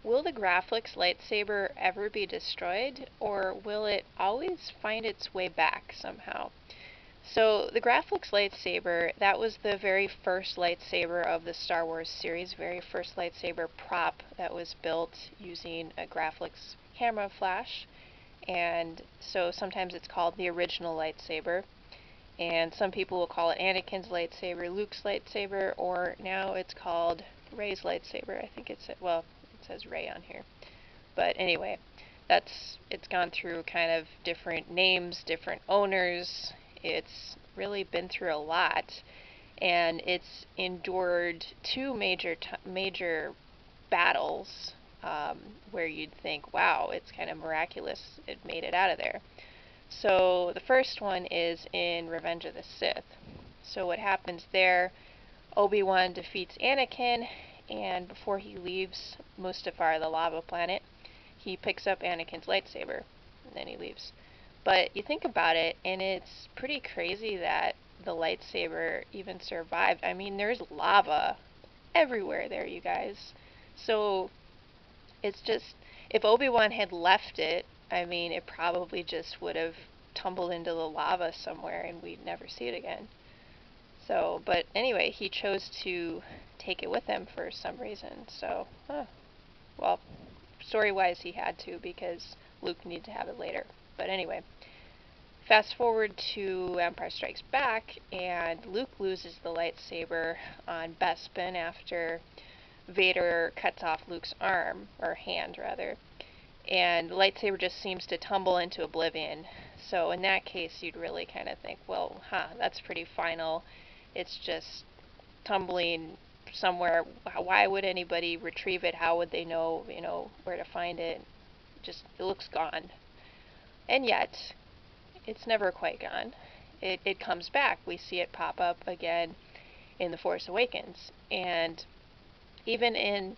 Will the Graflex lightsaber ever be destroyed, or will it always find its way back somehow? So the Graflex lightsaber, that was the very first lightsaber of the Star Wars series, very first lightsaber prop that was built using a Graflex camera flash. And so sometimes it's called the original lightsaber. And some people will call it Anakin's lightsaber, Luke's lightsaber, or now it's called Rey's lightsaber. I think it's, well, it says Rey on here. But anyway, it's gone through kind of different names, different owners. It's really been through a lot, and it's endured two major battles where you'd think, wow, it's kind of miraculous it made it out of there. So the first one is in Revenge of the Sith. So what happens there, Obi-Wan defeats Anakin, and before he leaves Mustafar, the lava planet, he picks up Anakin's lightsaber, and then he leaves. But you think about it, and it's pretty crazy that the lightsaber even survived. I mean, there's lava everywhere there, you guys. So it's just, if Obi-Wan had left it, I mean, it probably just would have tumbled into the lava somewhere and we'd never see it again. So, but anyway, he chose to take it with him for some reason. So, well, story-wise he had to because Luke needed to have it later. But anyway, fast forward to Empire Strikes Back, and Luke loses the lightsaber on Bespin after Vader cuts off Luke's arm, or hand rather, and the lightsaber just seems to tumble into oblivion. So in that case, you'd really kind of think, well, that's pretty final. It's just tumbling somewhere. Why would anybody retrieve it? How would they know, where to find it? It looks gone. And yet, it's never quite gone. It comes back. We see it pop up again in The Force Awakens. And even in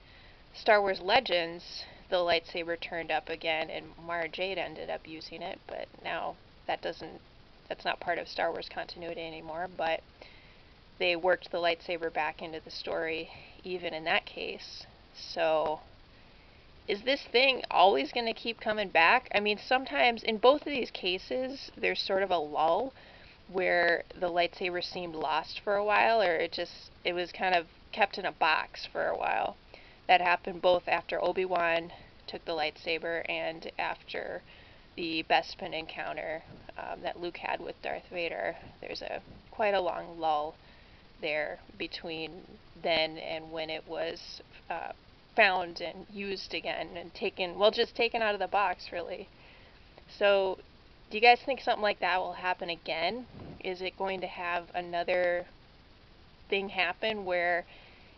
Star Wars Legends, the lightsaber turned up again, and Mara Jade ended up using it, but now that's not part of Star Wars continuity anymore, but they worked the lightsaber back into the story even in that case. So is this thing always going to keep coming back? I mean, sometimes in both of these cases, there's sort of a lull where the lightsaber seemed lost for a while, or it was kind of kept in a box for a while. That happened both after Obi-Wan took the lightsaber and after the Bespin encounter that Luke had with Darth Vader. There's quite a long lull there between then and when it was found and used again and just taken out of the box, really. So do you guys think something like that will happen again? Is it going to have another thing happen where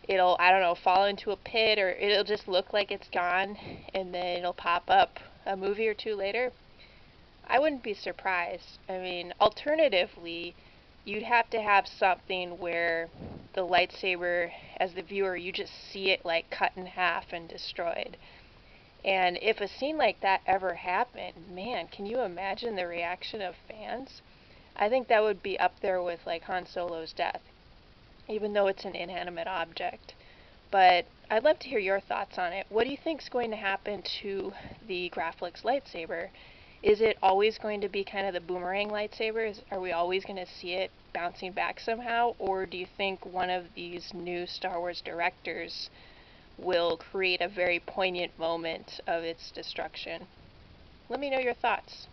it'll, I don't know, fall into a pit, or it'll just look like it's gone and then it'll pop up a movie or two later? I wouldn't be surprised. I mean, alternatively, you'd have to have something where the lightsaber, as the viewer, you just see it like cut in half and destroyed. And if a scene like that ever happened, man, can you imagine the reaction of fans? I think that would be up there with like Han Solo's death, even though it's an inanimate object. But I'd love to hear your thoughts on it. What do you think is going to happen to the Graflex lightsaber? Is it always going to be kind of the boomerang lightsaber? Are we always going to see it bouncing back somehow? Or do you think one of these new Star Wars directors will create a very poignant moment of its destruction? Let me know your thoughts.